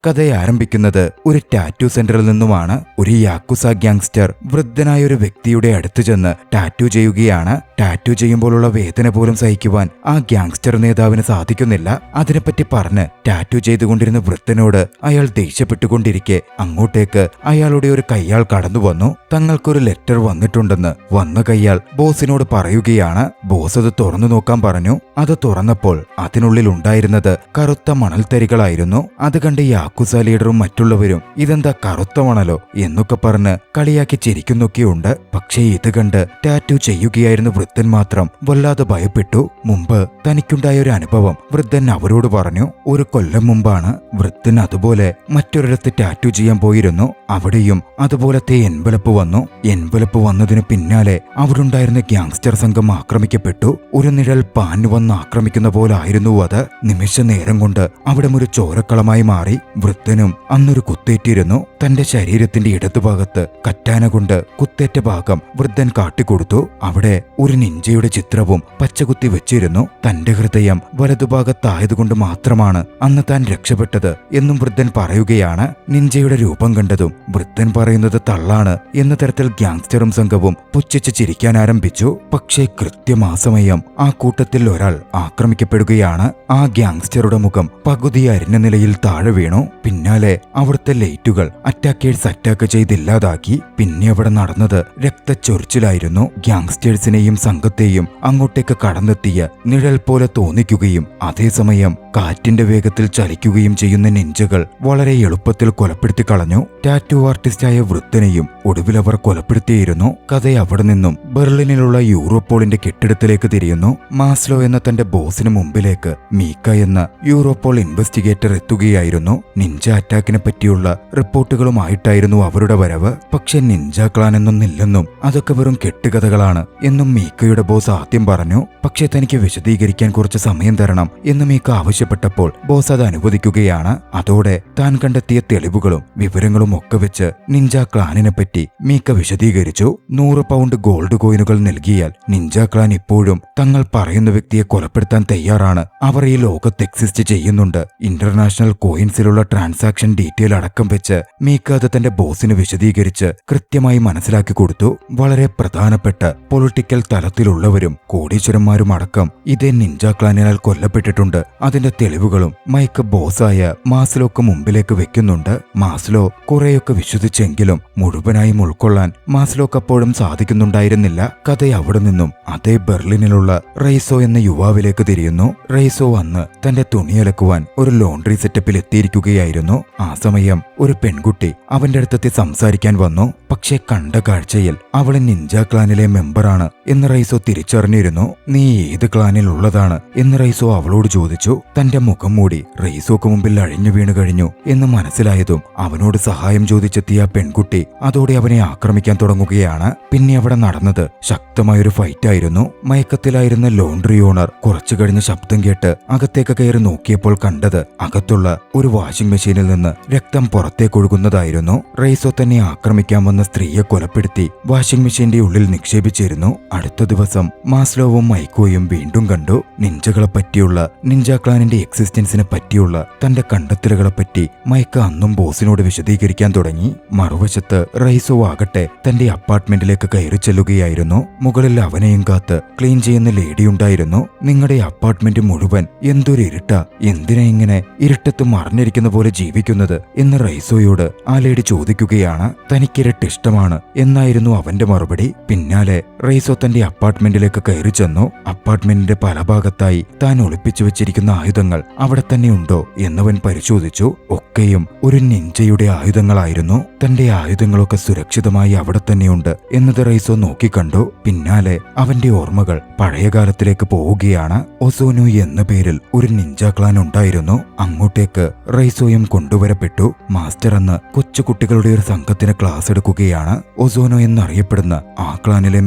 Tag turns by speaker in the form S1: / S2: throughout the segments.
S1: കഥ ആരംഭിക്കുന്നത് ഒരു ടാറ്റു സെന്ററിൽ നിന്നുമാണ്. ഒരു യാക്കുസ ഗ്യാങ്സ്റ്റർ വൃദ്ധനായ ഒരു വ്യക്തിയുടെ അടുത്ത് ചെന്ന് ടാറ്റു ചെയ്യുകയാണ്. ടാറ്റു ചെയ്യുമ്പോഴുള്ള വേദന പോലും സഹിക്കുവാൻ ആ ഗ്യാങ്സ്റ്റർ നേതാവിന് സാധിക്കുന്നില്ല. അതിനെപ്പറ്റി പറഞ്ഞ് ടാറ്റു ചെയ്തുകൊണ്ടിരുന്ന വൃദ്ധനോട് അയാൾ ദേഷ്യപ്പെട്ടുകൊണ്ടിരിക്കെ അങ്ങോട്ടേക്ക് അയാളുടെ ഒരു കയ്യാൾ കടന്നു വന്നു. തങ്ങൾക്കൊരു ലെറ്റർ വന്നിട്ടുണ്ടെന്ന് വന്ന കയ്യാൾ ബോസിനോട് പറയുകയാണ്. ബോസ് അത് തുറന്നു നോക്കാൻ പറഞ്ഞു. അത് തുറന്നപ്പോൾ അതിനുള്ളിൽ ഉണ്ടായിരുന്നത് കറുത്ത മണൽത്തരികളായിരുന്നു. അത് കണ്ട് യാക്കുസ ലീഡറും മറ്റുള്ളവരും ഇതെന്താ കറുത്ത മണലോ എന്നൊക്കെ പറഞ്ഞ് കളിയാക്കി ചിരിക്കുന്നൊക്കെയുണ്ട്. പക്ഷേ ഇത് കണ്ട് ടാറ്റു ചെയ്യുകയായിരുന്ന വൃദ്ധൻ മാത്രം വല്ലാതെ ഭയപ്പെട്ടു. മുമ്പ് തനിക്കുണ്ടായ ഒരു അനുഭവം വൃദ്ധൻ അവരോട് പറഞ്ഞു. ഒരു കൊല്ലം മുമ്പാണ് വൃദ്ധൻ അതുപോലെ മറ്റൊരിടത്ത് ടാറ്റു ചെയ്യാൻ പോയിരുന്നു. അവിടെയും അതുപോലത്തെ എൻവലപ്പ് വന്നു. എൻവലപ്പ് വന്നതിനു പിന്നാലെ അവിടെ ഉണ്ടായിരുന്ന ഗ്യാങ്സ്റ്റർ സംഘം ആക്രമിക്കപ്പെട്ടു. ഒരു നിഴൽ പാഞ്ഞു വന്ന് ആക്രമിക്കുന്ന പോലായിരുന്നു അത്. നിമിഷ നേരം കൊണ്ട് അവിടെ ഒരു ചോരക്കളമായി മാറി. വൃദ്ധനും അന്നൊരു കുത്തേറ്റിരുന്നു. തന്റെ ശരീരത്തിന്റെ ഇടതുഭാഗത്ത് കറ്റാന കൊണ്ട് കുത്തേറ്റ ഭാഗം വൃദ്ധൻ കാട്ടിക്കൊടുത്തു. അവിടെ ഒരു നിഞ്ചയുടെ ചിത്രവും പച്ചകുത്തി വെച്ചിരുന്നു. തന്റെ ഹൃദയം വലതുഭാഗത്തായതുകൊണ്ട് മാത്രമാണ് അന്ന് താൻ രക്ഷപ്പെട്ടത് എന്നും വൃദ്ധൻ പറയുകയാണ്. നിഞ്ചയുടെ രൂപം കണ്ടതും വൃദ്ധൻ പറയുന്നത് തള്ളാണ് എന്ന തരത്തിൽ ഗ്യാങ്സ്റ്ററും സംഘവും പുച്ഛിച്ച് ചിരിക്കാൻ ആരംഭിച്ചു. പക്ഷേ കൃത്യം ആ സമയം ആ കൂട്ടത്തിൽ ഒരാൾ ആക്രമിക്കപ്പെടുകയാണ്. ആ ഗ്യാങ്സ്റ്ററുടെ മുഖം പകുതി അരിഞ്ഞ നിലയിൽ താഴെ വീണു. പിന്നാലെ അവിടുത്തെ ലൈറ്റുകൾ അറ്റാക്കേഴ്സ് അറ്റാക്ക് ചെയ്തില്ലാതാക്കി. പിന്നെ അവിടെ നടന്നത് രക്തച്ചൊരിച്ചിലായിരുന്നു. ഗ്യാങ്സ്റ്റേഴ്സിനെയും സംഘത്തെയും അങ്ങോട്ടേക്ക് കടന്നെത്തിയ നിഴൽ പോലെ തോന്നിക്കുകയും അതേസമയം കാറ്റിന്റെ വേഗത്തിൽ ചലിക്കുകയും ചെയ്യുന്ന നിഞ്ചകൾ വളരെ എളുപ്പത്തിൽ കൊലപ്പെടുത്തി കളഞ്ഞു. ടാറ്റു ആർട്ടിസ്റ്റായ വൃദ്ധനെയും ഒടുവിൽ അവർ കൊലപ്പെടുത്തിയിരുന്നു. കഥ അവിടെ നിന്നും ബെർലിനിലുള്ള യൂറോപോളിന്റെ കെട്ടിടത്തിലേക്ക് തിരിയുന്നു. മാസ്ലോ എന്ന തന്റെ ബോസിന് മുമ്പിലേക്ക് മീക്ക എന്ന യൂറോപോൾ ഇൻവെസ്റ്റിഗേറ്റർ എത്തുകയായിരുന്നു. നിഞ്ച അറ്റാക്കിനെ പറ്റിയുള്ള റിപ്പോർട്ടുകളുമായിട്ടായിരുന്നു അവരുടെ വരവ്. പക്ഷെ നിഞ്ച ക്ലാൻ എന്നൊന്നില്ലെന്നും അതൊക്കെ വെറും കെട്ടുകഥകളാണ് എന്നും മീക്കയുടെ ബോസ് ആദ്യം പറഞ്ഞു. പക്ഷെ തനിക്ക് വിശദീകരിക്കാൻ കുറച്ച് സമയം തരണം എന്ന് മീക്ക ആവശ്യപ്പെട്ടപ്പോൾ ബോസ് അത് അനുവദിക്കുകയാണ്. അതോടെ താൻ കണ്ടെത്തിയ തെളിവുകളും വിവരങ്ങളും ഒക്കെ വെച്ച് നിഞ്ച ക്ലാനിനെ പറ്റി മീക്ക വിശദീകരിച്ചു. 100 പൗണ്ട് ഗോൾഡ് കോയിനുകൾ നൽകിയാൽ നിഞ്ച ക്ലാൻ ഇപ്പോഴും തങ്ങൾ പറയുന്ന വ്യക്തിയെ കൊലപ്പെടുത്താൻ തയ്യാറാണ്. അവർ ഈ ലോകത്ത് എക്സിസ്റ്റ് ചെയ്യുന്നുണ്ട്. ഇന്റർനാഷണൽ കോയിൻസിലുള്ള ട്രാൻസാക്ഷൻ ഡീറ്റെയിൽ അടക്കം വെച്ച് മീക്ക അത് തന്റെ ബോസിന് വിശദീകരിച്ച് കൃത്യമായി മനസ്സിലാക്കി കൊടുത്തു. വളരെ പ്രധാനപ്പെട്ട പൊളിറ്റിക്കൽ തലത്തിലുള്ളവരും കോടീശ്വരന്മാരും അടക്കം ഇതേ നിഞ്ച ക്ലാനിനാൽ കൊല്ലപ്പെട്ടിട്ടുണ്ട്. അതിന്റെ തെളിവുകളും മൈക്ക് ബോസായ മാസ്ലോക്ക് മുമ്പിലേക്ക് വെക്കുന്നുണ്ട്. മാസ്ലോ കുറെയൊക്കെ വിശ്വസിച്ചെങ്കിലും മുഴുവനായും ഉൾക്കൊള്ളാൻ മാസ്ലോക്ക് അപ്പോഴും സാധിക്കുന്നുണ്ടായിരുന്നില്ല. കഥ അവിടെ നിന്നും അതേ ബെർലിനിലുള്ള റൈസോ എന്ന യുവാവിലേക്ക് തിരിയുന്നു. റൈസോ അന്ന് തന്റെ തുണിയലക്കുവാൻ ഒരു ലോണ്ടറി സെറ്റപ്പിൽ എത്തിയിരിക്കുകയായിരുന്നു. ആ സമയം ഒരു പെൺകുട്ടി അവന്റെ അടുത്തെത്തി സംസാരിക്കാൻ വന്നു. പക്ഷെ കണ്ട കാഴ്ചയിൽ അവളെ നിഞ്ച ക്ലാനിലെ മെമ്പറാണ് എന്ന് റൈസോ തിരിച്ചറിഞ്ഞിരുന്നു. നീ ഏത് ക്ലാനിൽ ഉള്ളതാണ് എന്ന് റൈസോ അവളോട് ചോദിച്ചു. തന്റെ മുഖം മൂടി റൈസോക്ക് മുമ്പിൽ അഴിഞ്ഞു വീണു കഴിഞ്ഞു എന്ന് മനസ്സിലായതും അവനോട് സഹായം ചോദിച്ചെത്തിയ പെൺകുട്ടി അതോടെ അവനെ ആക്രമിക്കാൻ തുടങ്ങുകയാണ്. പിന്നെ അവിടെ നടന്നത് ശക്തമായൊരു ഫൈറ്റായിരുന്നു. മയക്കത്തിലായിരുന്ന ലോണ്ടറി ഓണർ കുറച്ചു കഴിഞ്ഞ് ശബ്ദം കേട്ട് അകത്തേക്ക് കയറി നോക്കിയപ്പോൾ കണ്ടത് അകത്തുള്ള ഒരു വാഷിംഗ് മെഷീനിൽ നിന്ന് രക്തം പുറത്തേക്കൊഴുകുന്നതായിരുന്നു. റൈസോ തന്നെ ആക്രമിക്കാൻ വന്ന സ്ത്രീയെ കൊലപ്പെടുത്തി വാഷിംഗ് മെഷീന്റെ ഉള്ളിൽ നിക്ഷേപിച്ചിരുന്നു. അടുത്ത ദിവസം മാസ്ലോവും മൈക്കോയും വീണ്ടും കണ്ടു. നിഞ്ചകളെ പറ്റിയുള്ള നിഞ്ച ക്ലാനിന്റെ എക്സിസ്റ്റൻസിനെ പറ്റിയുള്ള തന്റെ കണ്ടെത്തലുകളെപ്പറ്റി മൈക്ക അന്നും ബോസിനോട് വിശദീകരിക്കാൻ തുടങ്ങി. മറുവശത്ത് റൈസോ ആകട്ടെ തന്റെ അപ്പാർട്ട്മെന്റിലേക്ക് കയറി ചെല്ലുകയായിരുന്നു. മുകളിൽ അവനെയും കാത്ത് ക്ലീൻ ചെയ്യുന്ന ലേഡിയുണ്ടായിരുന്നു. നിങ്ങളുടെ അപ്പാർട്ട്മെന്റ് മുഴുവൻ എന്തൊരു ഇരുട്ടാ, എന്തിനാ ഇങ്ങനെ ഇരുട്ടത്ത് മറിഞ്ഞിരിക്കുന്ന പോലെ ജീവിക്കുന്നത് എന്ന് റൈസോയോട് ആ ലേഡി ചോദിക്കുകയാണ്. തനിക്കിരട്ട് ഇഷ്ടമാണ് എന്നായിരുന്നു അവന്റെ മറുപടി. പിന്നാലെ റൈസോ തന്റെ അപ്പാർട്ട്മെന്റിലേക്ക് കയറി ചെന്നു. അപ്പാർട്ട്മെന്റിന്റെ പല ഭാഗത്തായി താൻ ഒളിപ്പിച്ചു വെച്ചിരിക്കുന്ന ആയുധങ്ങൾ അവിടെ തന്നെ ഉണ്ടോ എന്നവൻ പരിശോധിച്ചു. ഒക്കെയും ഒരു നിഞ്ചയുടെ ആയുധങ്ങളായിരുന്നു. തന്റെ ആയുധങ്ങളൊക്കെ സുരക്ഷിതമായി അവിടെ തന്നെയുണ്ട് എന്നത് റൈസോ നോക്കിക്കണ്ടു. പിന്നാലെ അവന്റെ ഓർമ്മകൾ പഴയകാലത്തിലേക്ക് പോവുകയാണ്. ഒസോനു എന്ന പേരിൽ ഒരു നിഞ്ച ക്ലാൻ ഉണ്ടായിരുന്നു. അങ്ങോട്ടേക്ക് റൈസോയും കൊണ്ടുവരപ്പെട്ടു. മാസ്റ്റർ എന്ന കൊച്ചുകുട്ടികളുടെ ഒരു സംഘത്തിന് ക്ലാസ് എടുക്കുകയാണ്. ഒസോനോ എന്നറിയപ്പെടുന്ന ആ ക്ലാനിലെ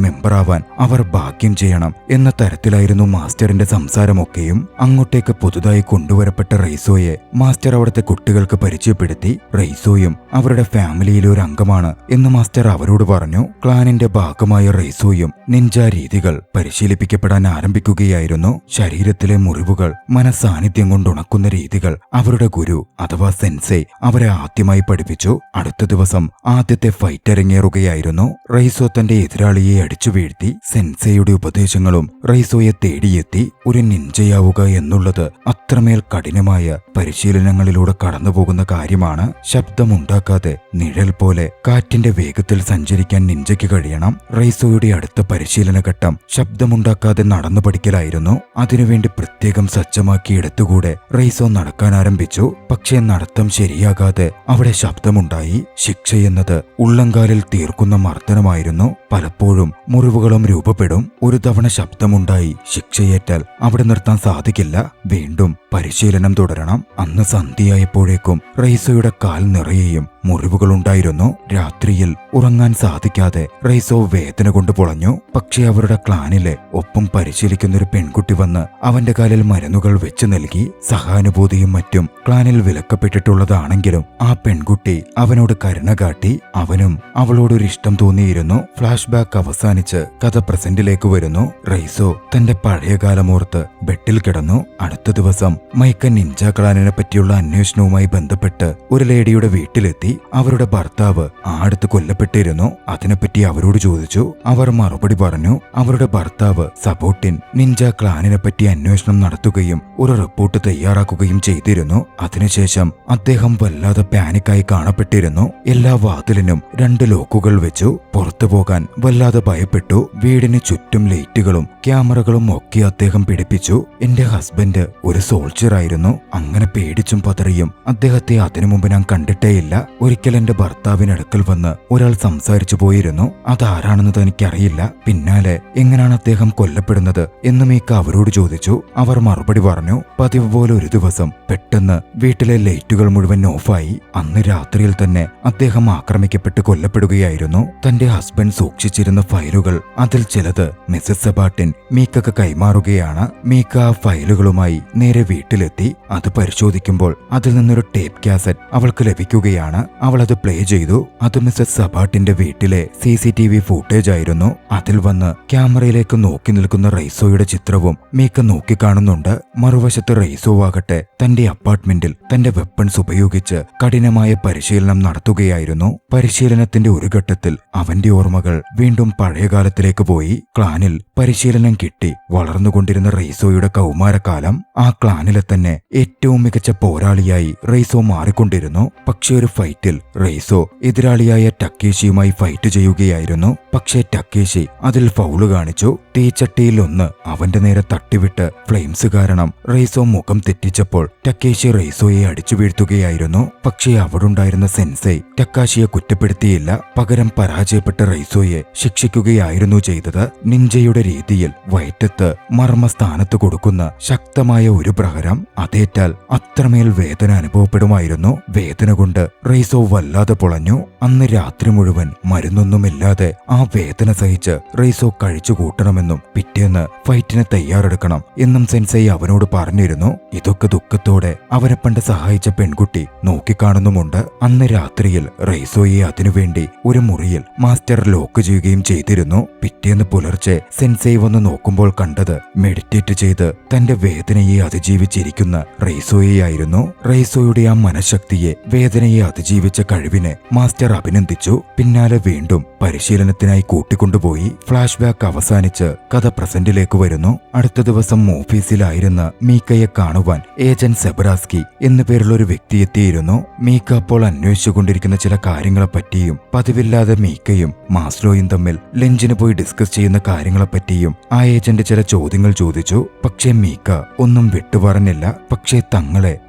S1: മെമ്പറാവാൻ അവർ അവർ ഭാഗ്യം ചെയ്യണം എന്ന തരത്തിലായിരുന്നു മാസ്റ്ററിന്റെ സംസാരമൊക്കെയും. അങ്ങോട്ടേക്ക് പുതുതായി കൊണ്ടുവരപ്പെട്ട റെയ്സോയെ മാസ്റ്റർ അവിടുത്തെ കുട്ടികൾക്ക് പരിചയപ്പെടുത്തി. റെയ്സോയും അവരുടെ ഫാമിലിയിലെ ഒരു അംഗമാണ് എന്ന് മാസ്റ്റർ അവരോട് പറഞ്ഞു. ക്ലാനിന്റെ ഭാഗമായ റെയ്സോയും നിഞ്ച രീതികൾ പരിശീലിപ്പിക്കപ്പെടാൻ ആരംഭിക്കുകയായിരുന്നു. ശരീരത്തിലെ മുറിവുകൾ മനസാന്നിധ്യം കൊണ്ട് ഉണക്കുന്ന രീതികൾ അവരുടെ ഗുരു അഥവാ സെൻസെ അവരെ ആദ്യമായി പഠിപ്പിച്ചു. അടുത്ത ദിവസം ആദ്യത്തെ ഫൈറ്റ് അരങ്ങേറുകയായിരുന്നു. റെയ്സോ തന്റെ എതിരാളിയെ അടിച്ചു വീഴ്ത്തി. സെൻസെയുടെ ഉപദേശങ്ങളും റെയ്സോയെ തേടിയെത്തി. ഒരു നിഞ്ചയാവുക എന്നുള്ളത് അത്രമേൽ കഠിനമായ പരിശീലനങ്ങളിലൂടെ കടന്നുപോകുന്ന കാര്യമാണ്. ശബ്ദമുണ്ടാക്കാതെ നിഴൽ പോലെ കാറ്റിന്റെ വേഗത്തിൽ സഞ്ചരിക്കാൻ നിഞ്ചയ്ക്ക് കഴിയണം. റെയ്സോയുടെ അടുത്ത പരിശീലന ഘട്ടം ശബ്ദമുണ്ടാക്കാതെ നടന്നു പഠിക്കലായിരുന്നു. അതിനുവേണ്ടി പ്രത്യേകം സജ്ജമാക്കിയെടുത്തുകൂടെ റെയ്സോ നടക്കാൻ ആരംഭിച്ചു. പക്ഷേ നടത്തം ശരിയാകാതെ അവിടെ ശബ്ദമുണ്ടായി. ശിക്ഷയെന്നത് ഉള്ളങ്കാലിൽ തീർക്കുന്ന മർദ്ദനമായിരുന്നു. പലപ്പോഴും മുറിവുകളും രൂപപ്പെടും. ഒരു തവണ ശബ്ദമുണ്ടായി ശിക്ഷയേറ്റാൽ അവിടെ നിർത്താൻ സാധിക്കില്ല. വീണ്ടും പരിശീലനം തുടരണം. അന്ന് സന്ധ്യയായപ്പോഴേക്കും റെയ്സോയുടെ കാൽ നിറയെയും മുറിവുകളുണ്ടായിരുന്നു. രാത്രിയിൽ ഉറങ്ങാൻ സാധിക്കാതെ റെയ്സോ വേദന കൊണ്ട് പൊളഞ്ഞു. പക്ഷേ അവരുടെ ക്ലാനിലെ ഒപ്പം പരിശീലിക്കുന്നൊരു പെൺകുട്ടി വന്ന് അവന്റെ കാലിൽ മരുന്നുകൾ വെച്ചു നൽകി. സഹാനുഭൂതിയും മറ്റും ക്ലാനിൽ വിലക്കപ്പെട്ടിട്ടുള്ളതാണെങ്കിലും ആ പെൺകുട്ടി അവനോട് കരുണ കാട്ടി. അവനും അവളോടൊരു ഇഷ്ടം തോന്നിയിരുന്നു. ഫ്ലാഷ് ബാക്ക് അവസാനിച്ച് കഥ പ്രസന്റിലേക്ക് വരുന്നു. റെയ്സോ തന്റെ പഴയകാലമോർത്ത് ബെഡിൽ കിടന്നു. അടുത്ത ദിവസം മൈക്ക നിഞ്ച ക്ലാനിനെ പറ്റിയുള്ള അന്വേഷണവുമായി ബന്ധപ്പെട്ട് ഒരു ലേഡിയുടെ വീട്ടിലെത്തി. അവരുടെ ഭർത്താവ് അടുത്ത് കൊല്ലപ്പെട്ടിരുന്നു. അതിനെപ്പറ്റി അവരോട് ചോദിച്ചു. അവർ മറുപടി പറഞ്ഞു. അവരുടെ ഭർത്താവ് സബോട്ടിൻ നിഞ്ച ക്ലാനിനെ പറ്റി അന്വേഷണം നടത്തുകയും ഒരു റിപ്പോർട്ട് തയ്യാറാക്കുകയും ചെയ്തിരുന്നു. അതിനുശേഷം അദ്ദേഹം വല്ലാതെ പാനിക്കായി കാണപ്പെട്ടിരുന്നു. എല്ലാ വാതിലിനും 2 ലോക്കുകൾ വെച്ചു. പുറത്തു പോകാൻ വല്ലാതെ ഭയപ്പെട്ടു. വീടിന് ചുറ്റും ലൈറ്റുകളും ക്യാമറകളും ഒക്കെ അദ്ദേഹം പിടിപ്പിച്ചു. എന്റെ ഹസ്ബൻഡ് ഒരു സോൾജർ ആയിരുന്നു. അങ്ങനെ പേടിച്ചും പതറിയും അദ്ദേഹത്തെ അതിനു മുമ്പ് ഞാൻ കണ്ടിട്ടേയില്ല. ഒരിക്കൽ എന്റെ ഭർത്താവിനടുക്കൽ വന്ന് ഒരാൾ സംസാരിച്ചു പോയിരുന്നു. അതാരാണെന്ന് തനിക്കറിയില്ല. പിന്നാലെ എങ്ങനെയാണ് അദ്ദേഹം കൊല്ലപ്പെടുന്നത് എന്ന് മീക്ക അവരോട് ചോദിച്ചു. അവർ മറുപടി പറഞ്ഞു. പതിവ് പോലെ ഒരു ദിവസം പെട്ടെന്ന് വീട്ടിലെ ലൈറ്റുകൾ മുഴുവൻ ഓഫായി. അന്ന് രാത്രിയിൽ തന്നെ അദ്ദേഹം ആക്രമിക്കപ്പെട്ട് കൊല്ലപ്പെടുകയായിരുന്നു. തന്റെ ഹസ്ബൻഡ് സൂക്ഷിച്ചിരുന്ന ഫയലുകൾ അതിൽ ചിലത് മിസസ് സെബാട്ടിൻ മീക്കക്ക് കൈമാറുകയാണ്. മീക്ക ആ ഫയലുകളുമായി നേരെ വീട്ടിലെത്തി. അത് പരിശോധിക്കുമ്പോൾ അതിൽ നിന്നൊരു ടേപ്പ് കാസറ്റ് അവൾക്ക് ലഭിക്കുകയാണ്. അവൾ അത് പ്ലേ ചെയ്തു. അത് മിസസ് സബാട്ടിന്റെ വീട്ടിലെ CCTV ഫൂട്ടേജ് ആയിരുന്നു. അതിൽ വന്ന് ക്യാമറയിലേക്ക് നോക്കി നിൽക്കുന്ന റെയ്സോയുടെ ചിത്രവും മീക്ക നോക്കിക്കാണുന്നുണ്ട്. മറുവശത്ത് റെയ്സോ ആകട്ടെ തന്റെ അപ്പാർട്ട്മെന്റിൽ തന്റെ വെപ്പൺസ് ഉപയോഗിച്ച് കഠിനമായ പരിശീലനം നടത്തുകയായിരുന്നു. പരിശീലനത്തിന്റെ ഒരു ഘട്ടത്തിൽ അവന്റെ ഓർമ്മകൾ വീണ്ടും പഴയകാലത്തിലേക്ക് പോയി. ക്ലാനിൽ പരിശീലനം കിട്ടി വളർന്നുകൊണ്ടിരുന്ന റെയ്സോയുടെ കൗമാരകാലം. ആ ക്ലാനിലെ തന്നെ ഏറ്റവും മികച്ച പോരാളിയായി റെയ്സോ മാറിക്കൊണ്ടിരുന്നു. പക്ഷേ ഒരു ഫൈറ്റിൽ റെയ്സോ എതിരാളിയായ ടക്കേഷിയുമായി ഫൈറ്റ് ചെയ്യുകയായിരുന്നു. പക്ഷേ ടക്കേഷി അതിൽ ഫൗള് കാണിച്ചു. തീച്ചട്ടിയിൽ ഒന്ന് അവന്റെ നേരെ തട്ടിവിട്ട് ഫ്ലെയിംസ് കാരണം റെയ്സോ മുഖം തെറ്റിച്ചപ്പോൾ ടക്കേഷി റെയ്സോയെ അടിച്ചു വീഴ്ത്തുകയായിരുന്നു. പക്ഷേ അവിടുണ്ടായിരുന്ന സെൻസൈ ടക്കാഷിയെ കുറ്റപ്പെടുത്തിയില്ല. പകരം പരാജയപ്പെട്ട റെയ്സോയെ ശിക്ഷിക്കുകയായിരുന്നു ചെയ്തത്. നിഞ്ചയുടെ രീതിയിൽ വയറ്റത്ത് മർമ്മസ്ഥാനത്ത് കൊടുക്കുന്ന ശക്തമായ ഒരു പ്രഹരം. അതേറ്റാൽ അത്രമേൽ വേദന അനുഭവപ്പെടുമായിരുന്നു. വേദന കൊണ്ട് റെയ്സോ വല്ലാതെ പൊളഞ്ഞു. അന്ന് രാത്രി മുഴുവൻ മരുന്നൊന്നുമില്ലാതെ ആ വേദന സഹിച്ച് റെയ്സോ കഴിച്ചു കൂട്ടണമെന്നും പിറ്റേന്ന് ഫൈറ്റിന് തയ്യാറെടുക്കണം എന്നും സെൻസൈ അവനോട് പറഞ്ഞിരുന്നു. ഇതൊക്കെ ദുഃഖത്തോടെ അവരെ പണ്ട് സഹായിച്ച പെൺകുട്ടി നോക്കിക്കാണുന്നുമുണ്ട്. അന്ന് രാത്രിയിൽ റെയ്സോയെ അതിനുവേണ്ടി ഒരു മുറിയിൽ മാസ്റ്റർ ലോക്ക് ചെയ്യുകയും ചെയ്തിരുന്നു. പിറ്റേന്ന് പുലർച്ചെ സെൻസൈ വന്ന് നോക്കുമ്പോൾ കണ്ടത് മെഡിറ്റേറ്റ് ചെയ്ത് തന്റെ വേദനയെ അതിജീവിച്ചിരിക്കുന്ന റെയ്സോയെയായിരുന്നു. റെയ്സോയുടെ ആ മനഃശക്തിയെ, വേദനയെ അതിജീവിച്ച കഴിവിനെ മാസ്റ്റർ അഭിനന്ദിച്ചു. പിന്നാലെ വീണ്ടും പരിശീലനത്തിനായി കൂട്ടിക്കൊണ്ടുപോയി. ഫ്ലാഷ് ബാക്ക് അവസാനിച്ച് കഥ പ്രസന്റിലേക്ക് വരുന്നു. അടുത്ത ദിവസം ഓഫീസിലായിരുന്ന മീക്കയെ കാണുവാൻ ഏജന്റ് സെബ്രാസ്കി എന്നു പേരുള്ള ഒരു വ്യക്തി എത്തിയിരുന്നു. മീക്ക അപ്പോൾ അന്വേഷിച്ചുകൊണ്ടിരിക്കുന്ന ചില കാര്യങ്ങളെപ്പറ്റിയും പതിവില്ലാതെ മീക്കയും മാസ്ലോയും തമ്മിൽ ലഞ്ചിന് പോയി ഡിസ്കസ് ചെയ്യുന്ന കാര്യങ്ങളെപ്പറ്റിയും ആ ഏജന്റ് ചില ചോദ്യങ്ങൾ ചോദിച്ചു. പക്ഷേ മീക്ക ഒന്നും വിട്ടുപറഞ്ഞില്ല. പക്ഷേ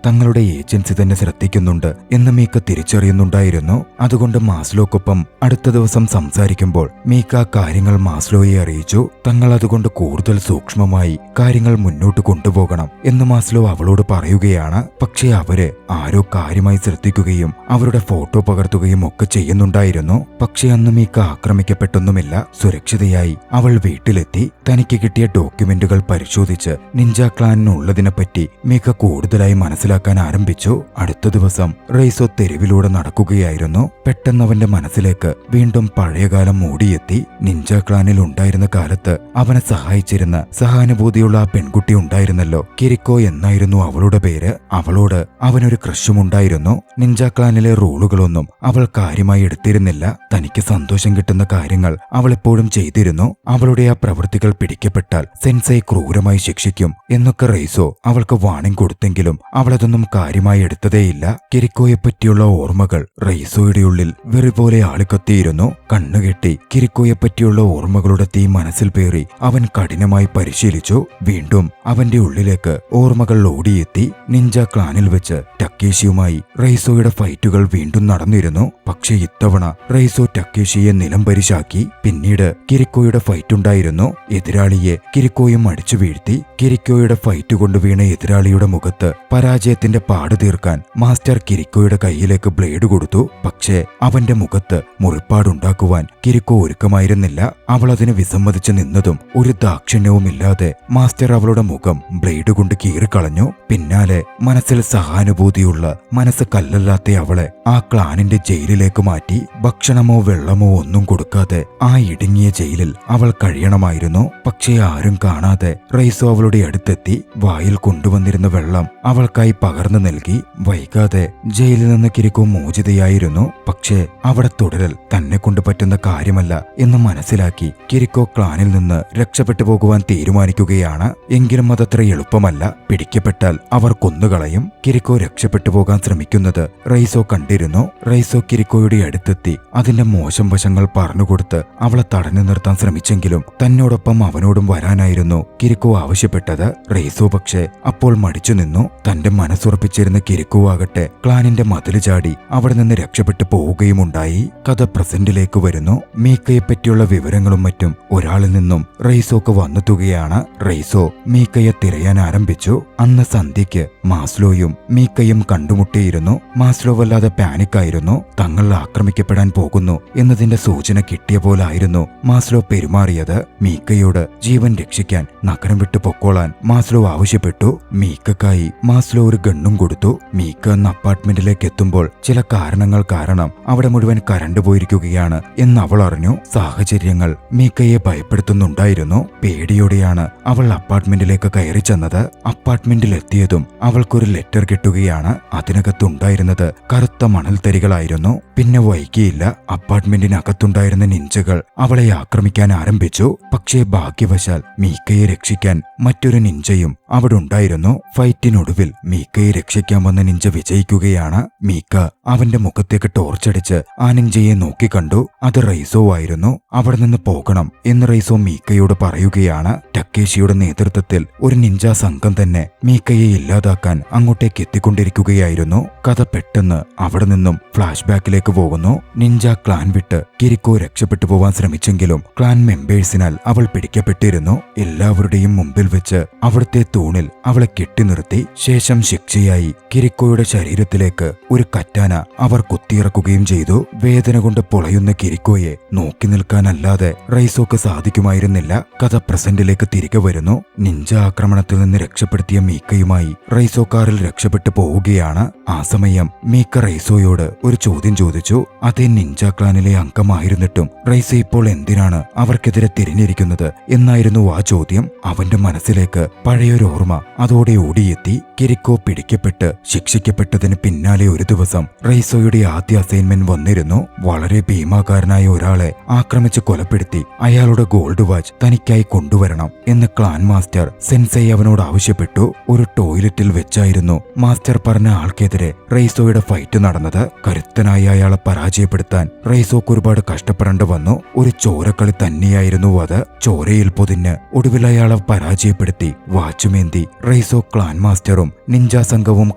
S1: തങ്ങളുടെ ഏജൻസി തന്നെ ശ്രദ്ധിക്കുന്നുണ്ട് എന്ന് മീക്ക തിരിച്ചറിയുന്നുണ്ടായിരുന്നു. അതുകൊണ്ട് അതുകൊണ്ട് മാസ്ലോക്കൊപ്പം അടുത്ത ദിവസം സംസാരിക്കുമ്പോൾ മീക്ക കാര്യങ്ങൾ മാസ്ലോയെ അറിയിച്ചു. തങ്ങൾ അതുകൊണ്ട് കൂടുതൽ സൂക്ഷ്മമായി കാര്യങ്ങൾ മുന്നോട്ട് കൊണ്ടുപോകണം എന്ന് മാസ്ലോ അവളോട് പറയുകയാണ്. പക്ഷേ അവര് ആരോ കാര്യമായി ശ്രദ്ധിക്കുകയും അവരുടെ ഫോട്ടോ പകർത്തുകയും ഒക്കെ ചെയ്യുന്നുണ്ടായിരുന്നു. പക്ഷേ അന്ന് മീക്ക ആക്രമിക്കപ്പെട്ടൊന്നുമില്ല. സുരക്ഷിതയായി അവൾ വീട്ടിലെത്തി. തനിക്ക് കിട്ടിയ ഡോക്യുമെന്റുകൾ പരിശോധിച്ച് നിഞ്ച ക്ലാനിനുള്ളതിനെപ്പറ്റി മീക്ക കൂടുതലായി മനസ്സിലാക്കാൻ ആരംഭിച്ചു. അടുത്ത ദിവസം റെയ്സോ തെരുവിലൂടെ നടക്കുകയായിരുന്നു. പെട്ടെന്ന് അവന്റെ മനസ്സിലേക്ക് വീണ്ടും പഴയകാലം മൂടിയെത്തി. നിഞ്ച ക്ലാനിൽ ഉണ്ടായിരുന്ന കാലത്ത് അവനെ സഹായിച്ചിരുന്ന സഹാനുഭൂതിയുള്ള ആ പെൺകുട്ടി ഉണ്ടായിരുന്നല്ലോ, കിരിക്കോ എന്നായിരുന്നു അവളുടെ പേര്. അവളോട് അവനൊരു ക്രഷുമുണ്ടായിരുന്നു. നിഞ്ച ക്ലാനിലെ റൂളുകളൊന്നും അവൾ കാര്യമായി എടുത്തിരുന്നില്ല. തനിക്ക് സന്തോഷം കിട്ടുന്ന കാര്യങ്ങൾ അവൾ എപ്പോഴും ചെയ്തിരുന്നു. അവളുടെ ആ പ്രവൃത്തികൾ പിടിക്കപ്പെട്ടാൽ സെൻസൈ ക്രൂരമായി ശിക്ഷിക്കും എന്നൊക്കെ റെയ്സോ അവൾക്ക് വാണിംഗ് കൊടുത്തെങ്കിലും അവളതൊന്നും കാര്യമായി എടുത്തതേയില്ല. കിരിക്കോയെപ്പറ്റിയുള്ള ഓർമ്മകൾ റെയ്സോയുടെ ഉള്ളിൽ വെറുപോലെ ആളിക്കത്തിയിരുന്നു. കണ്ണുകെട്ടി കിരിക്കോയെപ്പറ്റിയുള്ള ഓർമ്മകളുടെ തീ മനസ്സിൽ പേറി അവൻ കഠിനമായി പരിശീലിച്ചു. വീണ്ടും അവന്റെ ഉള്ളിലേക്ക് ഓർമ്മകൾ ഓടിയെത്തി. നിഞ്ച ക്ലാനിൽ വെച്ച് ടക്കേഷിയുമായി റെയ്സോയുടെ ഫൈറ്റുകൾ വീണ്ടും നടന്നിരുന്നു. പക്ഷേ ഇത്തവണ റെയ്സോ ടക്കേഷിയെ നിലംപരിശാക്കി. പിന്നീട് കിരിക്കോയുടെ ഫൈറ്റുണ്ടായിരുന്നു. എതിരാളിയെ കിരിക്കോയും അടിച്ചു വീഴ്ത്തി. കിരിക്കോയുടെ ഫൈറ്റ് കൊണ്ട് വീണ എതിരാളിയുടെ മുഖത്ത് പരാജയത്തിന്റെ പാട് തീർക്കാൻ മാസ്റ്റർ കിരിക്കോയുടെ കയ്യിലേക്ക് ബ്ലേഡ് കൊടുത്തു. പക്ഷേ അവന്റെ മുഖത്ത് മുറിപ്പാടുണ്ടാക്കുവാൻ കിരിക്കോ ഒരുക്കമായിരുന്നില്ല. അവൾ അതിന് വിസമ്മതിച്ചു നിന്നതും ഒരു ദാക്ഷിണ്യവുമില്ലാതെ മാസ്റ്റർ അവളുടെ മുഖം ബ്ലേഡ് കൊണ്ട് കീറിക്കളഞ്ഞു. പിന്നാലെ മനസ്സിൽ സഹാനുഭൂതിയുള്ള മനസ്സ് കല്ലല്ലാത്ത അവളെ ആ ക്ലാനിന്റെ ജയിലിലേക്ക് മാറ്റി. ഭക്ഷണമോ വെള്ളമോ ഒന്നും കൊടുക്കാതെ ആ ഇടുങ്ങിയ ജയിലിൽ അവൾ കഴിയണമായിരുന്നു. പക്ഷേ ആരും കാണാതെ റെയ്സോ അവളുടെ അടുത്തെത്തി. വായിൽ കൊണ്ടുവന്നിരുന്ന വെള്ളം അവൾക്കായി പകർന്നു നൽകി. വൈകാതെ ജയിലിൽ നിന്ന് കിരിക്കോ മോചിതയായിരുന്നു. പക്ഷേ അവിടെ തുടരൽ തന്നെ കൊണ്ട് പറ്റുന്ന കാര്യമല്ല എന്ന് മനസ്സിലാക്കി കിരിക്കോ ക്ലാനിൽ നിന്ന് രക്ഷപ്പെട്ടു പോകുവാൻ തീരുമാനിക്കുകയാണ്. എങ്കിലും അതത്ര എളുപ്പമല്ല. പിടിക്കപ്പെട്ടാൽ അവർ കൊന്നുകളയും. കിരിക്കോ രക്ഷപ്പെട്ടു പോകാൻ ശ്രമിക്കുന്നത് റെയ്സോ കണ്ടിരുന്നു. റെയ്സോ കിരിക്കോയുടെ അടുത്തെത്തി അതിന്റെ മോശം വശങ്ങൾ പറഞ്ഞുകൊടുത്ത് അവളെ തടഞ്ഞു നിർത്താൻ ശ്രമിച്ചെങ്കിലും തന്നോടൊപ്പം അവനോടും വരാനായിരുന്നു കിരിക്കോ ആവശ്യപ്പെട്ടത്. റെയ്സോ പക്ഷേ അപ്പോൾ മടിച്ചു നിന്നു. തന്റെ മനസ്സുറപ്പിച്ചിരുന്ന കിരിക്കോ ആകട്ടെ ക്ലാനിന്റെ മതില് ചാടി അവിടെ നിന്ന് രക്ഷപ്പെട്ടു പോവുകയുമുണ്ടായി. കഥ പ്രസന്റിലേക്ക് വരുന്നു. മീക്കയെ പറ്റിയുള്ള വിവരങ്ങളും മറ്റും ഒരാളിൽ നിന്നും റെയ്സോക്ക് വന്നെത്തുകയാണ്. റെയ്സോ മീക്കയെ തിരയാൻ ആരംഭിച്ചു. അന്ന് സന്ധ്യയ്ക്ക് മാസ്ലോയും മീക്കയും കണ്ടുമുട്ടിയിരുന്നു. മാസ്ലോ വല്ലാതെ പാനിക്കായിരുന്നു. തങ്ങൾ ആക്രമിക്കപ്പെടാൻ പോകുന്നു എന്നതിന്റെ സൂചന കിട്ടിയ പോലായിരുന്നു മാസ്ലോ പെരുമാറിയത്. മീക്കയോട് ജീവൻ രക്ഷിക്കാൻ നഗരം വിട്ടു പൊക്കോളാൻ മാസ്ലോ ആവശ്യപ്പെട്ടു. മീക്കക്കായി മാസ്ലോ ഒരു ഗണ്ണും കൊടുത്തു. മീക്ക എന്ന അപ്പാർട്ട്മെന്റിലേക്ക് എത്തുമ്പോൾ ചില കാരണങ്ങൾ കാരണം അവിടെ മുഴുവൻ കരണ്ട് പോയിരിക്കുകയാണ് എന്ന് അവൾ അറിഞ്ഞു. സാഹചര്യങ്ങൾ മീക്കയെ ഭയപ്പെടുത്തുന്നുണ്ടായിരുന്നു. പേടിയോടെയാണ് അവൾ അപ്പാർട്ട്മെന്റിലേക്ക് കയറി ചെന്നത്. അപ്പാർട്ട്മെന്റിൽ എത്തിയതും അവൾക്കൊരു ലെറ്റർ കിട്ടുകയാണ്. അതിനകത്തുണ്ടായിരുന്നത് കറുത്ത മണൽത്തരികളായിരുന്നു. പിന്നെ വൈകിയില്ല. അപ്പാർട്ട്മെന്റിനകത്തുണ്ടായിരുന്ന നിഞ്ചകൾ അവളെ ആക്രമിക്കാൻ ആരംഭിച്ചു. പക്ഷേ ഭാഗ്യവശാൽ മീക്കയെ രക്ഷിക്കാൻ മറ്റൊരു നിഞ്ചയും അവിടെ ഉണ്ടായിരുന്നു. ഫൈറ്റിനൊടുവിൽ മീക്കയെ രക്ഷിക്കാൻ വന്ന നിഞ്ച വിജയിക്കുകയാണ്. മീക്ക അവന്റെ മുഖത്തേക്ക് ടോർച്ചടിച്ച് ആ നിഞ്ചയെ നോക്കിക്കണ്ടു. അത് റെയ്സോ ആയിരുന്നു. അവിടെ നിന്ന് പോകണം എന്ന് റെയ്സോ മീക്കയോട് പറയുകയാണ്. ടക്കേഷിയുടെ നേതൃത്വത്തിൽ ഒരു നിഞ്ച സംഘം തന്നെ മീക്കയെ ഇല്ലാതാക്കാൻ അങ്ങോട്ടേക്ക് എത്തിക്കൊണ്ടിരിക്കുകയായിരുന്നു. കഥ പെട്ടെന്ന് അവിടെ നിന്നും ഫ്ലാഷ് ബാക്കിലേക്ക് പോകുന്നു. നിഞ്ച ക്ലാൻ വിട്ട് കിരിക്കോ രക്ഷപ്പെട്ടു പോവാൻ ശ്രമിച്ചെങ്കിലും ക്ലാൻ മെമ്പേഴ്സിനാൽ അവൾ പിടിക്കപ്പെട്ടിരുന്നു. എല്ലാവരുടെയും മുമ്പിൽ വെച്ച് അവിടുത്തെ തൂണിൽ അവളെ കെട്ടിനിർത്തി. ശേഷം ശിക്ഷയായി കിരിക്കോയുടെ ശരീരത്തിലേക്ക് ഒരു കറ്റാന അവർ കുത്തിയിറക്കുകയും ചെയ്തു. വേദന കൊണ്ട് പൊളയുന്ന കിരിക്കോയെ നോക്കി നിൽക്കാനല്ലാതെ റെയ്സോക്ക് സാധിക്കുമായിരുന്നില്ല. കഥ പ്രസന്റിലേക്ക് തിരികെ വരുന്നു. നിഞ്ച ആക്രമണത്തിൽ നിന്ന് രക്ഷപ്പെടുത്തിയ മീക്കയുമായി റെയ്സോ കാറിൽ രക്ഷപ്പെട്ടു പോവുകയാണ്. ആ സമയം മീക്ക റെയ്സോയോട് ഒരു ചോദ്യം ചോദിച്ചു. അതേ നിഞ്ച ക്ലാനിലെ അംഗമായിരുന്നിട്ടും റെയ്സോ ഇപ്പോൾ എന്തിനാണ് അവർക്കെതിരെ തിരിഞ്ഞിരിക്കുന്നത് എന്നായിരുന്നു ആ ചോദ്യം. അവന്റെ മനസ്സിലേക്ക് പഴയൊരു ഓർമ്മ അതോടെ ഓടിയെത്തി. കിരിക്കോ പിടിക്കപ്പെട്ട് ശിക്ഷിക്കപ്പെട്ടതിന് പിന്നാലെ ഒരു ദിവസം റെയ്സോയുടെ ആദ്യ അസൈൻമെന്റ് വന്നിരുന്നു. വളരെ ഭീമാകാരനായ ഒരാളെ ആക്രമിച്ച് കൊലപ്പെടുത്തി അയാളുടെ ഗോൾഡ് വാച്ച് തനിക്കായി കൊണ്ടുവരണം എന്ന് ക്ലാൻ മാസ്റ്റർ സെൻസൈ അവനോട് ആവശ്യപ്പെട്ടു. ഒരു ടോയ്ലറ്റിൽ വെച്ചായിരുന്നു മാസ്റ്റർ പറഞ്ഞ ആൾക്കെതിരെ റെയ്സോയുടെ ഫൈറ്റ് നടന്നത്. കരുത്തനായ അയാളെ പരാജയപ്പെടുത്താൻ റെയ്സോക്ക് ഒരുപാട് കഷ്ടപ്പെടേണ്ടി വന്നു. ഒരു ചോരക്കളി തന്നെയായിരുന്നു അത്. ചോരയിൽ പൊതിഞ്ഞ് ഒടുവിൽ അയാളെ പരാജയപ്പെടുത്തി വാച്ചുമേന്തി റെയ്സോ ക്ലാൻ മാസ്റ്ററും നിഞ്ച സംഘവും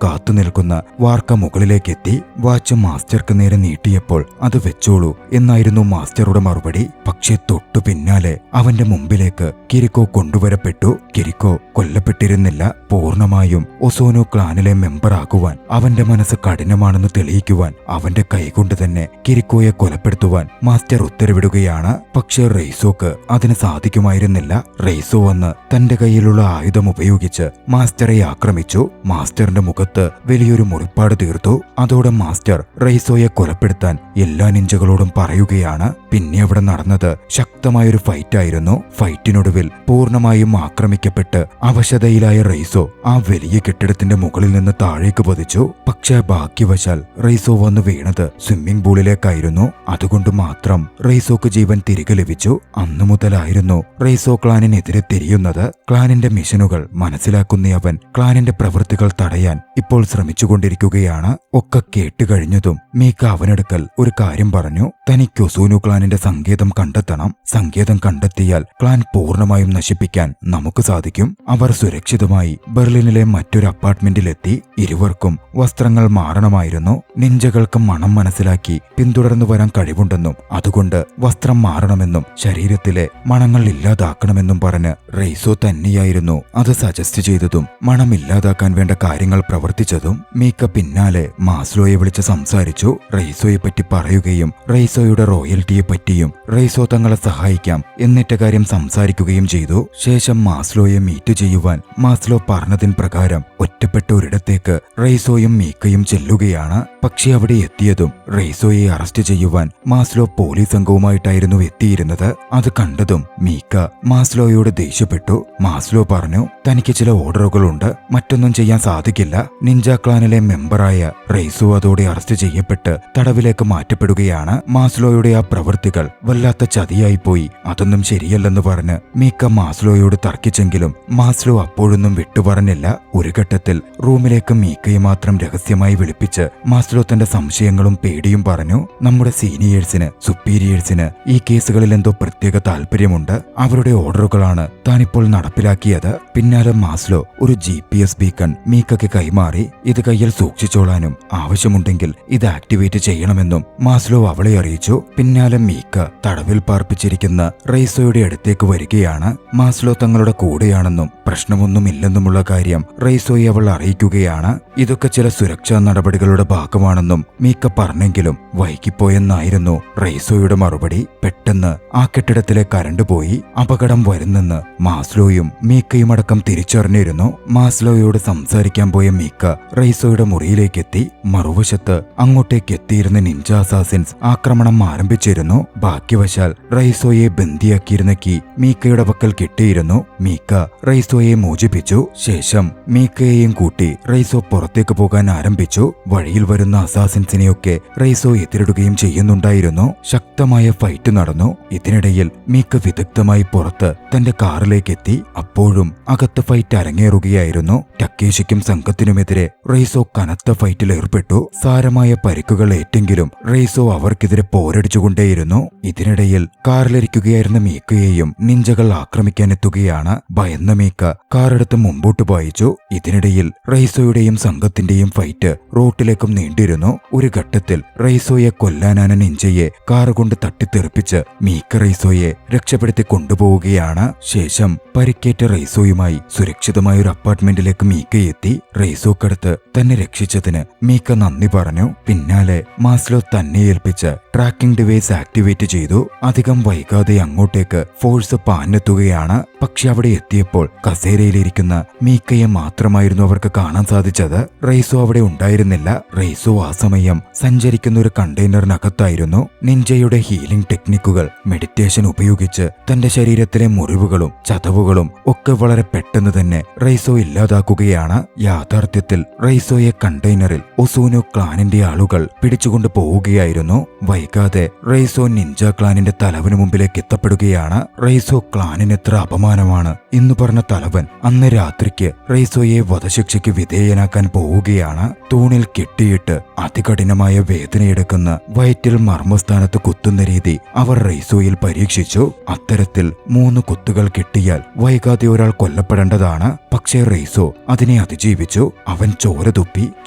S1: കാത്തുനിൽക്കുന്ന വാർക്ക മുകളിലേക്കെത്തി. വാച്ച് മാസ്റ്റർക്ക് നേരെ നീട്ടിയപ്പോൾ അത് വെച്ചോളൂ എന്നായിരുന്നു മാസ്റ്ററുടെ മറുപടി. പക്ഷേ തൊട്ടു പിന്നാലെ അവന്റെ മുമ്പിലേക്ക് കിരിക്കോ കൊണ്ടുവരപ്പെട്ടു. കിരിക്കോ കൊല്ലപ്പെട്ടിരുന്നില്ല. പൂർണ്ണമായും ഒസോനോ ക്ലാനിലെ മെമ്പറാക്കുവാൻ അവന്റെ മനസ്സ് കഠിനമാണെന്ന് തെളിയിക്കുവാൻ അവന്റെ കൈകൊണ്ട് തന്നെ കിരിക്കോയെ കൊലപ്പെടുത്തുവാൻ മാസ്റ്റർ ഉത്തരവിടുകയാണ്. പക്ഷേ റെയ്സോക്ക് അതിന് സാധിക്കുമായിരുന്നില്ല. റെയ്സോ വന്ന് തന്റെ കയ്യിലുള്ള ആയുധം ഉപയോഗിച്ച് മാസ്റ്ററെ ആക്രമിച്ചു. മാസ്റ്ററിന്റെ മുഖത്ത് വലിയൊരു മുറിപ്പാട് തീർത്തു. അതോടെ മാസ്റ്റർ റെയ്സോയെ കൊലപ്പെടുത്താൻ എല്ലാ നിഞ്ചകളോടും പറയുകയാണ്. പിന്നെ അവിടെ നടന്നത് ശക്തമായൊരു ഫൈറ്റായിരുന്നു. ഫൈറ്റിനൊടുവിൽ പൂർണ്ണമായും ആക്രമിക്കപ്പെട്ട് അവശതയിലായ റെയ്സോ ആ വലിയ കെട്ടിടത്തിന്റെ മുകളിൽ നിന്ന് താഴേക്ക് പതിച്ചു. പക്ഷേ ഭാഗ്യവശാൽ റെയ്സോ വന്നു വീണത് സ്വിമ്മിംഗ് പൂളിലേക്കായിരുന്നു. അതുകൊണ്ട് മാത്രം റെയ്സോക്ക് ജീവൻ തിരികെ ലഭിച്ചു. അന്നു മുതലായിരുന്നു റെയ്സോ ക്ലാനിനെതിരെ തിരിയുന്നത്. ക്ലാനിന്റെ മിഷനുകൾ മനസ്സിലാക്കുന്നവൻ ക്ലാനിന്റെ പ്രവൃത്തികൾ തടയാൻ ഇപ്പോൾ ശ്രമിച്ചുകൊണ്ടിരിക്കുകയാണ്. ഒക്കെ കേട്ടുകഴിഞ്ഞതും മീക്ക അവനടുക്കൽ ഒരു കാര്യം പറഞ്ഞു. തനിക്ക് ഒസൂനു ക്ലാനിന്റെ സങ്കേതം കണ്ടെത്തണം. സങ്കേതം കണ്ടെത്തിയാൽ ക്ലാൻ പൂർണ്ണമായും നശിപ്പിക്കാൻ നമുക്ക് സാധിക്കും. അവർ സുരക്ഷിതമായി ബെർലിനിലെ മറ്റൊരു അപ്പാർട്ട്മെന്റിലെത്തി. ഇരുവർക്കും വസ്ത്രങ്ങൾ മാറണമായിരുന്നു. നിഞ്ചകൾക്ക് മണം മനസ്സിലാക്കി പിന്തുടർന്നു വരാൻ കഴിവുണ്ടെന്നും അതുകൊണ്ട് വസ്ത്രം മാറണമെന്നും ശരീരത്തിലെ മണങ്ങൾ ഇല്ലാതാക്കണമെന്നും പറഞ്ഞ് റെയ്സോ തന്നെയായിരുന്നു അത് സജസ്റ്റ് ചെയ്തതും മണമില്ലാതാക്കാൻ വേണ്ട കാര്യങ്ങൾ പ്രവർത്തിച്ചതും. മീക്ക പിന്നാലെ മാസ്ലോയെ വിളിച്ച് സംസാരിച്ചു. റെയ്സോയെ പറ്റി പറയുകയും റെയ്സോയുടെ റോയൽറ്റിയെ പറ്റിയും റെയ്സോ തങ്ങളെ സഹായിക്കാം എന്നിട്ട കാര്യം സംസാരിക്കുകയും ചെയ്തു. ശേഷം മാസ്ലോയെ മീറ്റ് ചെയ്യുവാൻ മാസ്ലോ പറഞ്ഞതിൻ പ്രകാരം ഒറ്റപ്പെട്ട ഒരിടത്തേക്ക് റെയ്സോയും മീക്കയും ചെല്ലുകയാണ്. പക്ഷെ അവിടെ എത്തിയതും റെയ്സോയെ അറസ്റ്റ് ചെയ്യുവാൻ മാസ്ലോ പോലീസ് സംഘവുമായിട്ടായിരുന്നു എത്തിയിരുന്നത്. അത് കണ്ടതും മീക്ക മാസ്ലോയോട് ദേഷ്യപ്പെട്ടു. മാസ്ലോ പറഞ്ഞു, തനിക്ക് ചില ഓർഡറുകളുണ്ട്, മറ്റൊന്നും ചെയ്യാൻ സാധിക്കില്ല. നിഞ്ച ക്ലാനിലെ മെമ്പറായ റെയ്സോ അതോടെ അറസ്റ്റ് ചെയ്യപ്പെട്ട് തടവിലേക്ക് മാറ്റപ്പെടുകയാണ്. മാസ്ലോയുടെ ആ പ്രവൃത്തികൾ വല്ലാത്ത ചതിയായിപ്പോയി, അതൊന്നും ശരിയല്ലെന്ന് പറഞ്ഞ് മീക്ക മാസ്ലോയോട് തർക്കിച്ചെങ്കിലും മാസ്ലോ അപ്പോഴൊന്നും വിട്ടുപറഞ്ഞില്ല. ഒരു ഘട്ടത്തിൽ റൂമിലേക്ക് മീക്കയെ മാത്രം രഹസ്യമായി വിളിപ്പിച്ച് മാസ്ലോ തന്റെ സംശയങ്ങളും പേടിയും പറഞ്ഞു. നമ്മുടെ സീനിയേഴ്സിന് സുപ്പീരിയേഴ്സിന് ഈ കേസുകളിൽ എന്തോ പ്രത്യേക താല്പര്യമുണ്ട്. അവരുടെ ഓർഡറുകളാണ് താനിപ്പോൾ നടപ്പിലാക്കിയത്. പിന്നാലെ മാസ്ലോ ഒരു GPS ബീക്കൺ മീക്കയ്ക്ക് കൈമാറി. ഇത് കയ്യിൽ സൂക്ഷിച്ചോളാനും ആവശ്യമുണ്ടെങ്കിൽ ഇത് ആക്ടിവേറ്റ് ചെയ്യണമെന്നും മാസ്ലോ അവളെ അറിയിച്ചു. പിന്നാലെ മീക്ക തടവിൽ പാർപ്പിച്ചിരിക്കുന്ന റെയ്സോയുടെ അടുത്തേക്ക് വരികയാണ്. മാസ്ലോ തങ്ങളുടെ കൂടെയാണെന്നും പ്രശ്നമൊന്നുമില്ലെന്നുമുള്ള കാര്യം റെയ്സോയെ അവൾ അറിയിക്കുകയാണ്. ഇതൊക്കെ ചില സുരക്ഷാ നടപടികളുടെ ഭാഗമാണെന്നും മീക്ക പറഞ്ഞെങ്കിലും വൈകിപ്പോയെന്നായിരുന്നു റെയ്സോയുടെ മറുപടി. പെട്ടെന്ന് ആ കെട്ടിടത്തിലെ കരണ്ട് പോയി. അപകടം വരുന്നെന്ന് മാസ്ലോയും മീക്കയും അടക്കം തിരിച്ചറിഞ്ഞിരുന്നു. മാസ്ലോയോട് സംസാരിക്കാൻ പോയ മീക്ക റെയ്സോയുടെ മുറിയിലേക്കെത്തി. മറുവശത്ത് അങ്ങോട്ടേക്ക് എത്തിയിരുന്ന നിഞ്ച അസാസിൻസ് ആക്രമണം ആരംഭിച്ചിരുന്നു. ഭാഗ്യവശാൽ റെയ്സോയെ ബന്ദിയാക്കിയിരുന്ന കീ മീക്കയുടെ പക്കൽ കിട്ടിയിരുന്നു. മീക്ക റെയ്സോയെ മോചിപ്പിച്ചു. ശേഷം മീക്കയെയും കൂട്ടി റെയ്സോ പുറത്തേക്ക് പോകാൻ ആരംഭിച്ചു. വഴിയിൽ വരുന്ന അസാസിൻസിനെയൊക്കെ റെയ്സോ എതിരിടുകയും ചെയ്യുന്നുണ്ടായിരുന്നു. ശക്തമായ ഫൈറ്റ് നടന്നു. ഇതിനിടയിൽ മീക്ക വിദഗ്ധമായി പുറത്ത് തന്റെ കാറിലേക്കെത്തി. അപ്പോഴും അകത്ത് ഫൈറ്റ് അരങ്ങേറുകയായിരുന്നു. ടക്കേഷിക്കും സംഘത്തിനുമെതിരെ റെയ്സോ കനത്ത ഫൈറ്റിൽ ഏർപ്പെട്ടു. സാരമായ പരിക്കുകൾ ഏറ്റെങ്കിലും റെയ്സോ അവർക്കെതിരെ പോരടിച്ചുകൊണ്ടേയിരുന്നു. ഇതിനിടയിൽ കാറിലിരിക്കുകയായിരുന്ന മീക്കയെയും നിഞ്ചകൾ ആക്രമിക്കാനെത്തുകയാണ്. ഭയന്ന മീക്ക കാറെടുത്ത് മുമ്പോട്ട് പായിച്ചു. ഇതിനിടയിൽ റെയ്സോയുടെയും സംഘത്തിന്റെയും ഫൈറ്റ് റോട്ടിലേക്കും നീണ്ടിരുന്നു. ഒരു ഘട്ടത്തിൽ റെയ്സോയെ കൊല്ലാനാന നിഞ്ചയെ കാറുകൊണ്ട് തട്ടിത്തെറിപ്പിച്ച് മീക്ക റെയ്സോയെ രക്ഷപ്പെടുത്തി കൊണ്ടുപോവുകയാണ്. ശേഷം പരിക്കേറ്റ റെയ്സോയുമായി സുരക്ഷിതമായ ഒരു അപ്പാർട്ട്മെന്റിലേക്ക് മീക്കയെത്തി. റെയ്സോക്കടുത്ത് തന്നെ രക്ഷിച്ചതിന് മീക്ക നന്ദി പറഞ്ഞു. പിന്നാലെ മാസ്ലോ തന്നെ ഏൽപ്പിച്ച് ട്രാക്കിംഗ് ഡിവൈസ് ആക്ടിവേറ്റ് ചെയ്തു. അധികം വൈകാതെ അങ്ങോട്ടേക്ക് ഫോഴ്സ് പാഞ്ഞെത്തുകയാണ്. പക്ഷെ അവിടെ എത്തിയപ്പോൾ കസേരയിലിരിക്കുന്ന മീക്കയെ മാത്രമായിരുന്നു അവർക്ക് കാണാൻ സാധിച്ചത്. റെയ്സോ അവിടെ ഉണ്ടായിരുന്നില്ല. റെയ്സോ ആ സമയം സഞ്ചരിക്കുന്ന ഒരു കണ്ടെയ്നറിനകത്തായിരുന്നു. നിഞ്ചയുടെ ഹീലിംഗ് ടെക്നിക്കുകൾ മെഡിറ്റേഷൻ ഉപയോഗിച്ച് തന്റെ ശരീരത്തിലെ മുറിവുകളും ചതവുകളും ഒക്കെ വളരെ പെട്ടെന്ന് തന്നെ റെയ്സോ ഇല്ലാതാക്കുകയാണ്. യാഥാർത്ഥ്യത്തിൽ റെയ്സോയെ കണ്ടെയ്നറിൽ ഒസൂനോ ക്ലാനിന്റെ ആളുകൾ പിടിച്ചുകൊണ്ട് പോവുകയായിരുന്നു. വൈകാതെ റെയ്സോ നിഞ്ച ക്ലാനിന്റെ തലവന് മുമ്പിലേക്ക് എത്തപ്പെടുകയാണ്. റെയ്സോ ക്ലാനിന് എത്ര അപമാനമാണ് എന്ന് പറഞ്ഞ തലവൻ അന്ന് രാത്രിക്ക് റെയ്സോയെ വധശിക്ഷയ്ക്ക് വിധേയനാക്കാൻ പോവുകയാണ്. തൂണിൽ കെട്ടിയിട്ട് അതികഠിനമായ വേദനയെടുക്കുന്ന വയറ്റിൽ മർമ്മസ്ഥാനത്ത് കുത്തുന്ന രീതി അവർ റെയ്സോയിൽ പരീക്ഷിച്ചു. അത്തരത്തിൽ 3 കുത്തുകൾ കിട്ടിയാൽ വൈകാതെ ഒരാൾ കൊല്ലപ്പെടേണ്ടതാണ്. പക്ഷേ റെയ്സോ അതിനെ അതിജീവിച്ചു. അവൻ ചോര തുപ്പി.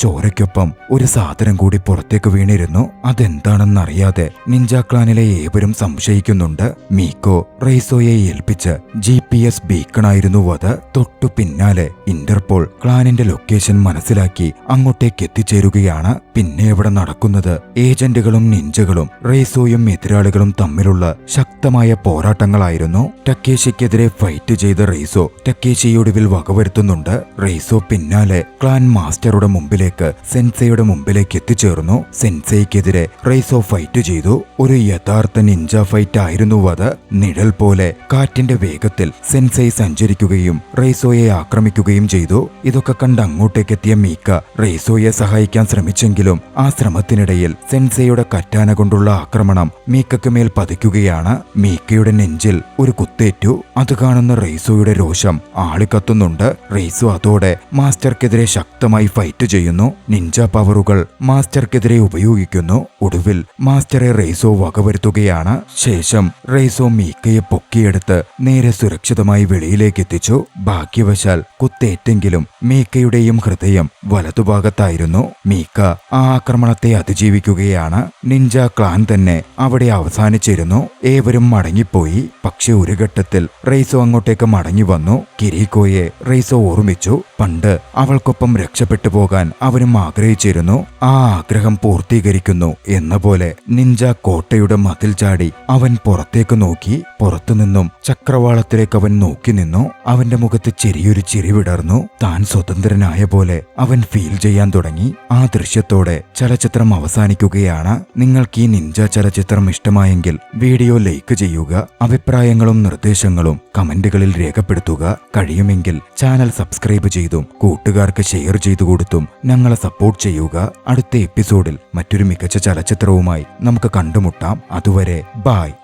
S1: ചോരയ്ക്കൊപ്പം ഒരു സാധനം കൂടി പുറത്തേക്ക് വീണിരുന്നു. അതെന്താണെന്നറിയാതെ നിഞ്ച ക്ലാനിലെ ഏവരും സംശയിക്കുന്നുണ്ട്. മീക്കോ റെയ്സോയെ ഏൽപ്പിച്ച് GPS ബീക്കണായിരുന്നു അത്. തൊട്ടു പിന്നാലെ ഇന്റർപോൾ ക്ലാനിന്റെ ലൊക്കേഷൻ മനസ്സിലാക്കി അങ്ങോട്ടേക്ക് എത്തിച്ചേരുകയാണ്. പിന്നെ ഇവിടെ നടക്കുന്നത് ഏജന്റുകളും നിഞ്ചകളും റെയ്സോയും എതിരാളികളും തമ്മിലുള്ള ശക്തമായ പോരാട്ടങ്ങളായിരുന്നു. ടക്കേഷിക്കെതിരെ ഫൈറ്റ് ചെയ്ത റെയ്സോ ടക്കേഷിയെ ഒടുവിൽ വകവരുത്തുന്നുണ്ട്. റെയ്സോ പിന്നാലെ ക്ലാൻ മാസ്റ്ററുടെ മുമ്പിലേക്ക് സെൻസെയുടെ മുമ്പിലേക്ക് എത്തിച്ചേർന്നു. സെൻസെയ്ക്കെതിരെ റെയ്സോ ഫൈറ്റ് ചെയ്തു. ഒരു യഥാർത്ഥ നിഞ്ച ഫൈറ്റ് ആയിരുന്നു അത്. നിഴൽ പോലെ കാറ്റിന്റെ വേഗത്തിൽ സെൻസെയ് സഞ്ചരിക്കുകയും റെയ്സോയെ ആക്രമിക്കുകയും ചെയ്തു. ഇതൊക്കെ കണ്ട് അങ്ങോട്ടേക്കെത്തിയ മീക്ക റെയ്സോയെ സഹായിക്കാൻ ശ്രമിച്ചെങ്കിലും ആ ശ്രമത്തിനിടയിൽ സെൻസെയുടെ കറ്റാന കൊണ്ടുള്ള ആക്രമണം മീക്കയ്ക്ക് മേൽ പതിക്കുകയാണ്. മീക്കയുടെ നെഞ്ചിൽ ഒരു കുത്തേറ്റു. അത് കാണുന്ന റെയ്സോയുടെ രോഷം ആളിക്കത്തുന്നുണ്ട്. റെയ്സോ അതോടെ മാസ്റ്റർക്കെതിരെ ശക്തമായി ഫൈറ്റ് ചെയ്യുന്നു. നിഞ്ച പവറുകൾ മാസ്റ്റർക്കെതിരെ ഉപയോഗിക്കുന്നു. ഒടുവിൽ മാസ്റ്ററെ റെയ്സോ വകവരുത്തുകയാണ്. ശേഷം റെയ്സോ മീക്കയെ പൊക്കിയെടുത്ത് നേരെ സുരക്ഷിതമായി വെളിയിലേക്ക് എത്തിച്ചു. ഭാഗ്യവശാൽ കുത്തേറ്റെങ്കിലും മീക്കയുടെയും ഹൃദയം വലതുഭാഗത്തായിരുന്നു. മീക്ക ആ ആക്രമണത്തെ അതിജീവിക്കുകയാണ്. നിഞ്ച ക്ലാൻ തന്നെ അവിടെ അവസാനിച്ചിരുന്നു. ഏവരും മടങ്ങിപ്പോയി. പക്ഷെ ഒരു ഘട്ടത്തിൽ റെയ്സോ അങ്ങോട്ടേക്ക് മടങ്ങി വന്നു. കിരീക്കോയെ റെയ്സോ ഓർമ്മിച്ചു. പണ്ട് അവൾക്കൊപ്പം രക്ഷപ്പെട്ടു പോകാൻ അവനും ആഗ്രഹിച്ചിരുന്നു. ആ ആഗ്രഹം പൂർത്തീകരിക്കുന്നു എന്ന പോലെ നിഞ്ച കോട്ടയുടെ മതിൽ ചാടി അവൻ പുറത്തേക്ക് നോക്കി. പുറത്തുനിന്നും ചക്രവാളത്തിലേക്ക് അവൻ നോക്കി നിന്നു. അവന്റെ മുഖത്ത് ചെറിയൊരു ചിരി വിടർന്നു. താൻ സ്വതന്ത്രനായ പോലെ അവൻ ഫീൽ ചെയ്യാൻ തുടങ്ങി. ആ ദൃശ്യത്തോടെ ചലച്ചിത്രം അവസാനിക്കുകയാണ്. നിങ്ങൾക്ക് ഈ നിഞ്ച ചലച്ചിത്രം ഇഷ്ടമായെങ്കിൽ വീഡിയോ ലൈക്ക് ചെയ്യുക. അഭിപ്രായങ്ങളും നിർദ്ദേശങ്ങളും കമന്റുകളിൽ രേഖപ്പെടുത്തുക. കഴിയുമെങ്കിൽ ചാനൽ സബ്സ്ക്രൈബ് ചെയ്തും കൂട്ടുകാർക്ക് ഷെയർ ചെയ്തു കൊടുത്തും ഞങ്ങളെ സപ്പോർട്ട് ചെയ്യുക. അടുത്ത എപ്പിസോഡിൽ മറ്റൊരു മികച്ച ചലച്ചിത്രവുമായി നമുക്ക് കണ്ടുമുട്ടാം. അതുവരെ ബൈ.